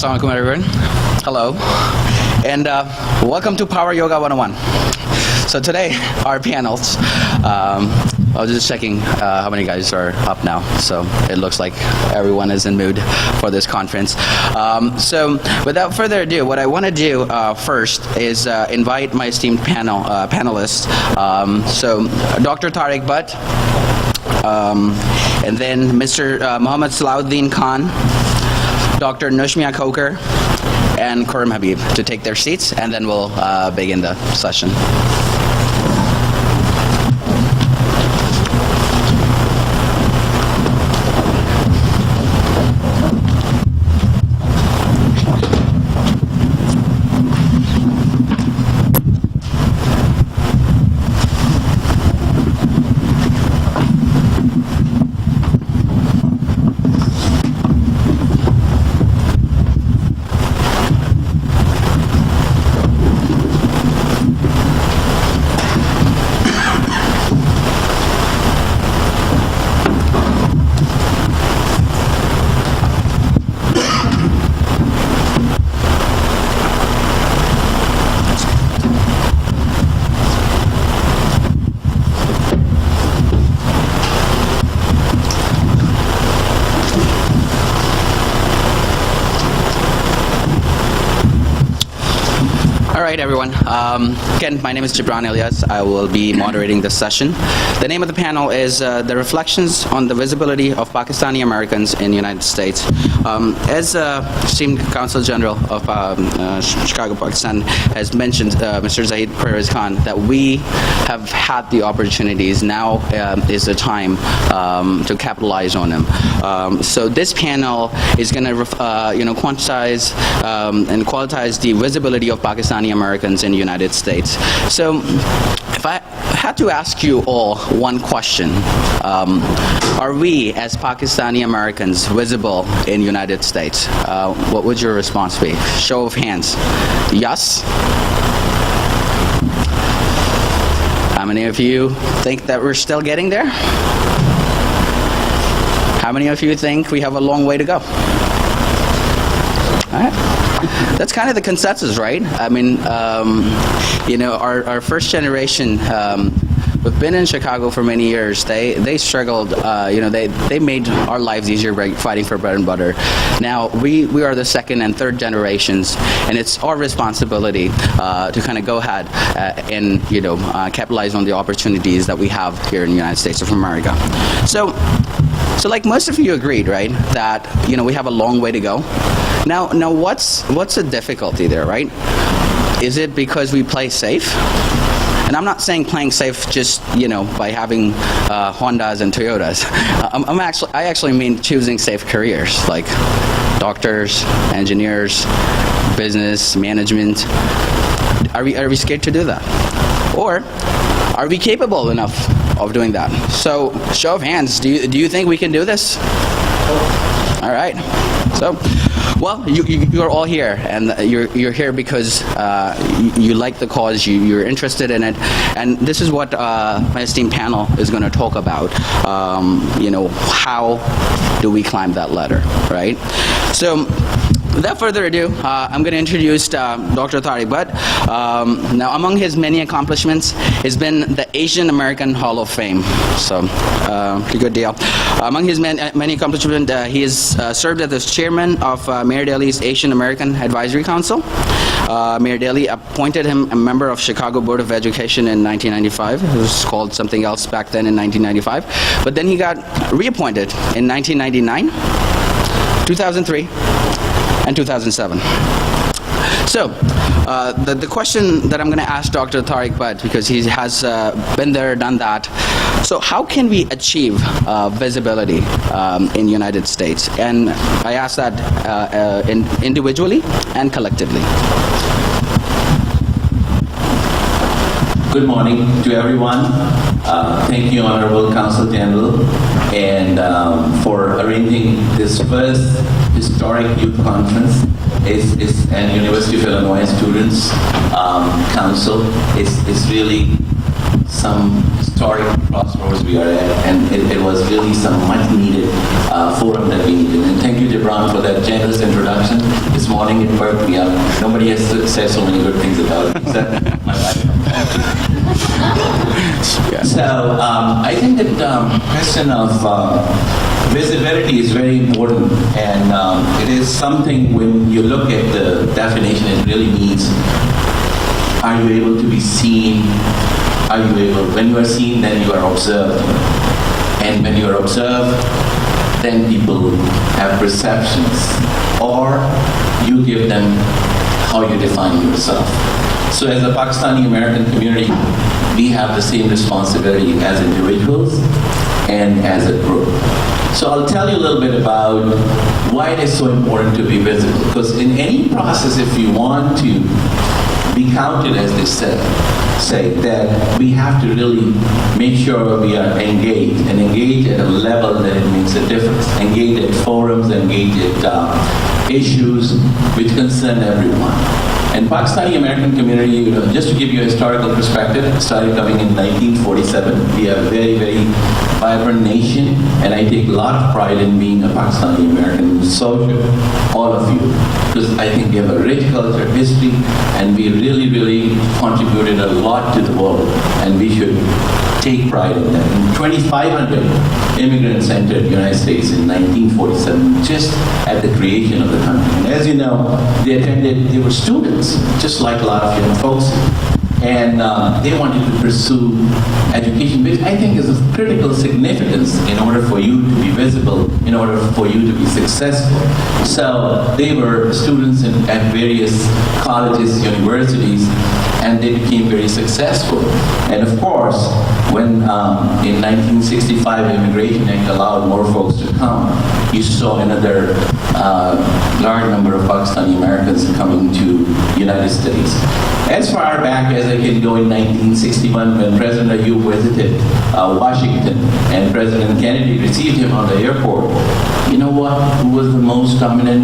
Assalamualaikum everyone. Hello. And welcome to Power Yoga 101. So today, our panels, I was just checking how many guys are up now. So it looks like everyone is in mood for this conference. So without further ado, what I want to do first is invite my esteemed panelists. So Dr. Tariq Butt, and then Mr. Muhammad Salahuddin Khan, Dr. Nushmia Khoker, and Karim Habib to take their seats, and then we'll begin the session. Alright everyone, again my name is Gibran Elias. I will be moderating this session. The name of the panel is The Reflections on the Visibility of Pakistani Americans in the United States. As esteemed Consul General of Chicago, Pakistan has mentioned, Mr. Zahid Pervez Khan, that we have had the opportunities. Now is the time to capitalize on them. So this panel is going to quantize and qualitize the visibility of Pakistani Americans in the United States. So if I had to ask you all one question, are we as Pakistani Americans visible in the United States? What would your response be? Show of hands. Yes? How many of you think that we're still getting there? How many of you think we have a long way to go? All right. That's kind of the consensus, right? I mean, our first generation, we've been in Chicago for many years. They struggled, they made our lives easier by fighting for bread and butter. Now, we are the second and third generations, and it's our responsibility to kind of go ahead and, capitalize on the opportunities that we have here in the United States of America. So like most of you agreed, right, that, we have a long way to go. Now what's the difficulty there, right? Is it because we play safe? And I'm not saying playing safe just, by having Hondas and Toyotas. I actually mean choosing safe careers, like doctors, engineers, business, management. Are we scared to do that? Or are we capable enough of doing that? So, show of hands, do you think we can do this? All right. So, well, you're all here, and you're here because you like the cause, you're interested in it, and this is what my esteemed panel is going to talk about. How do we climb that ladder, right? So, without further ado, I'm going to introduce Dr. Tariq Butt. Now, among his many accomplishments has been the Asian American Hall of Fame. So, good deal. Among his many accomplishments, he has served as the chairman of Mayor Daley's Asian American Advisory Council. Mayor Daley appointed him a member of Chicago Board of Education in 1995. It was called something else back then in 1995. But then he got reappointed in 1999, 2003, and 2007. So, the question that I'm going to ask Dr. Tariq Butt, because he has been there, done that. So, how can we achieve visibility in the United States? And I ask that individually and collectively. Good morning to everyone. Thank you, Honorable Consul General, and for arranging this first historic youth conference. It's an University of Illinois Students Council. It's really some historic crossroads we are at, and it was really some much needed forum that we needed. And thank you, Debron, for that generous introduction. This morning it perked me up. Nobody has said so many good things about it except my wife. So I think that question of visibility is very important, and it is something when you look at the definition, it really means, are you able to be seen? Are you able, when you are seen, then you are observed. And when you are observed, then people have perceptions, or you give them how you define yourself. So as a Pakistani American community, we have the same responsibility as individuals and as a group. So I'll tell you a little bit about why it is so important to be visible. Because in any process, if you want to be counted, as they say that we have to really make sure we are engaged, and engaged at a level that it makes a difference. Engaged at forums, engaged at issues which concern everyone. And Pakistani American community, just to give you a historical perspective, started coming in 1947. We are a very, very vibrant nation, and I take a lot of pride in being a Pakistani American soldier, all of you, because I think we have a rich culture, history, and we really, really contributed a lot to the world, and we should take pride in that. And 2,500 immigrants entered the United States in 1947, just at the creation of the country. And as you know, they were students, just like a lot of young folks, and they wanted to pursue education, which I think is of critical significance in order for you to be visible, in order for you to be successful. So they were students at various colleges, universities, and they became very successful. And of course, when in 1965 Immigration Act allowed more folks to come, you saw another large number of Pakistani Americans coming to the United States. As far back as I can go, in 1961, when President Ayub visited Washington and President Kennedy received him on the airport, you know what? Who was the most dominant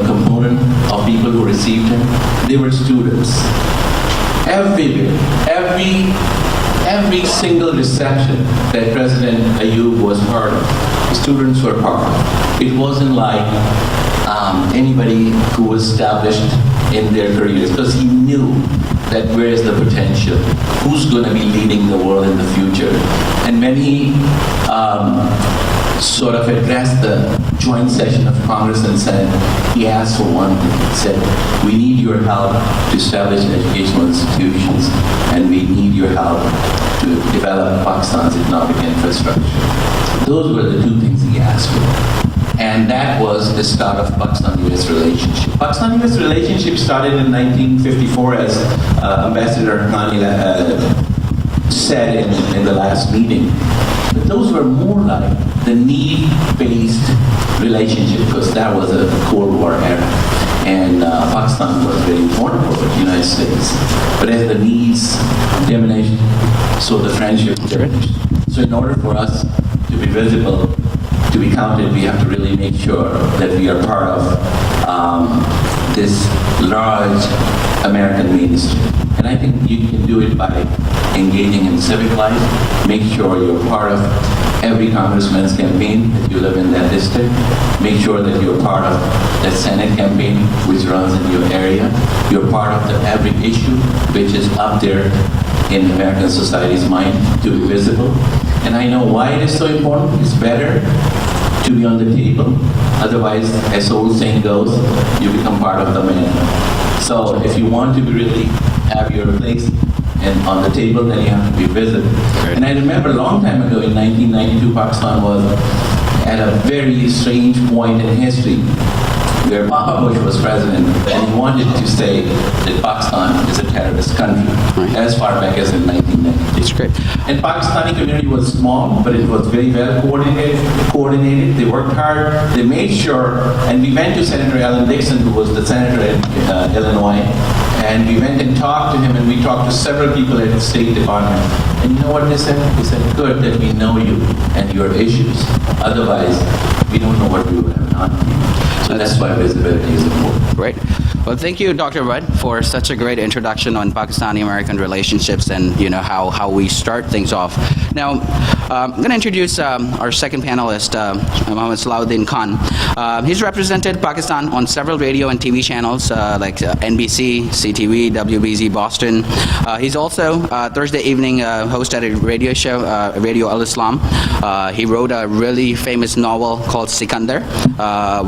component of people who received him? They were students. Every single reception that President Ayub was part of, students were part of. It wasn't like anybody who was established in their careers, because he knew that where is the potential, who's going to be leading the world in the future. And when he sort of addressed the joint session of Congress and Senate, he asked for one thing. He said, we need your help to establish educational institutions, and we need your help to develop Pakistan's economic infrastructure. Those were the two things he asked for. And that was the start of Pakistan-US relationship. Pakistan-US relationship started in 1954, as Ambassador Haqqani said in the last meeting. But those were more like the need-based relationship, because that was a Cold War era. And Pakistan was very important for the United States. But as the needs diminished, so the friendship diminished. So in order for us to be visible, to be counted, we have to really make sure that we are part of this large American mainstream. And I think you can do it by engaging in civic life. Make sure you're part of every congressman's campaign if you live in that district. Make sure that you're part of the Senate campaign which runs in your area. You're part of every issue which is up there in American society's mind to be visible. And I know why it is so important. It's better to be on the table. Otherwise, as the old saying goes, you become part of the menu. So if you want to really have your place on the table, then you have to be visible. Right. And I remember a long time ago, in 1992, Pakistan was at a very strange point in history where Papa Bush was president, and he wanted to say that Pakistan is a terrorist country, right, as far back as in 1990. That's great. And Pakistani community was small, but it was very well coordinated. They worked hard. They made sure, and we went to Senator Alan Dixon, who was the senator in Illinois, and we went and talked to him, and we talked to several people at the State Department, and you know what they said? They said, good that we know you and your issues. Otherwise, we don't know what we would have done. So that's why visibility is important. Great. Well, thank you, Dr. Budd, for such a great introduction on Pakistani-American relationships and how we start things off. Now, I'm going to introduce our second panelist, Mohammed Salahuddin Khan. He's represented Pakistan on several radio and TV channels like NBC, CTV, WBZ Boston. He's also Thursday evening host at a radio show, Radio Al-Islam. He wrote a really famous novel called Sikandar,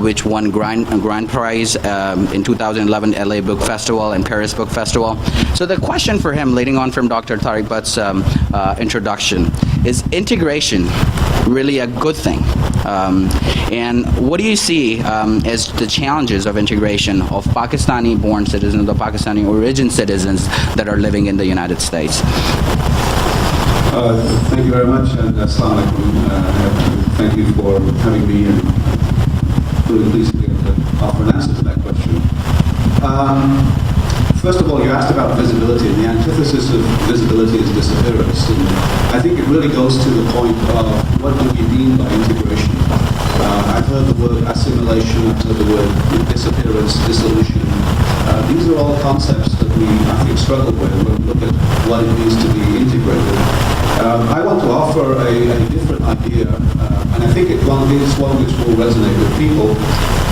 which won grand prize in 2011 LA Book Festival and Paris Book Festival. So the question for him, leading on from Dr. Tariq Butt's introduction, is integration really a good thing? And what do you see as the challenges of integration of Pakistani-born citizens, the Pakistani origin citizens that are living in the United States? Thank you very much, and Assalamu alaikum. Thank you for having me, and really pleased to be able to offer an answer to that question. First of all, you asked about visibility, and the antithesis of visibility is disappearance. And I think it really goes to the point of what do we mean by integration. I've heard the word assimilation, I've heard the word disappearance, dissolution. These are all concepts that we, I think, struggle with when we look at what it means to be integrated. I want to offer a different idea, and I think it's one which will resonate with people.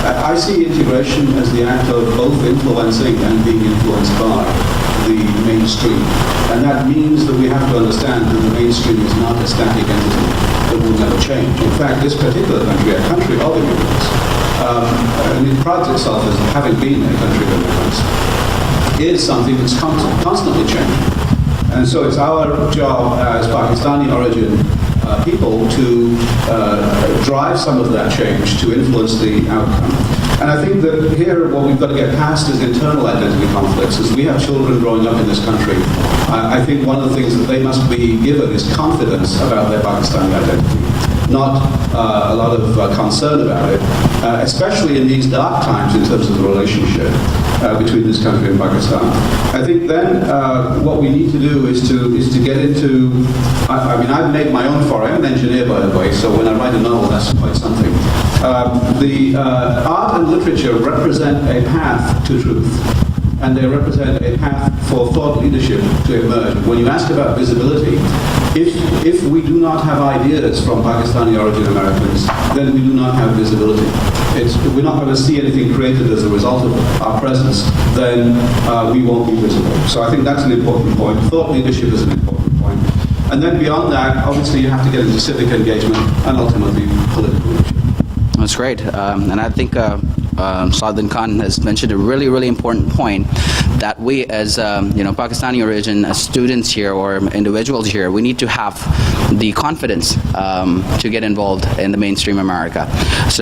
I see integration as the act of both influencing and being influenced by the mainstream. And that means that we have to understand that the mainstream is not a static entity that will never change. In fact, this particular country, a country of immigrants, and it prides itself as having been a country of immigrants, is something that's constantly changing. And so it's our job as Pakistani origin people to drive some of that change, to influence the outcome. And I think that here what we've got to get past is internal identity conflicts. As we have children growing up in this country, I think one of the things that they must be given is confidence about their Pakistani identity, not a lot of concern about it, especially in these dark times in terms of the relationship between this country and Pakistan. I think then what we need to do is to get into, I mean, I've made my own foray. I'm an engineer, by the way, so when I write a novel, that's quite something. The art and literature represent a path to truth, and they represent a path for thought leadership to emerge. When you ask about visibility, if we do not have ideas from Pakistani origin Americans, then we do not have visibility. We're not going to see anything created as a result of our presence, then we won't be visible. So I think that's an important point. Thought leadership is an important point. And then beyond that, obviously you have to get into civic engagement and ultimately political leadership. That's great. And I think Salahuddin Khan has mentioned a really, really important point that we as Pakistani origin, as students here or individuals here, we need to have the confidence to get involved in the mainstream America. So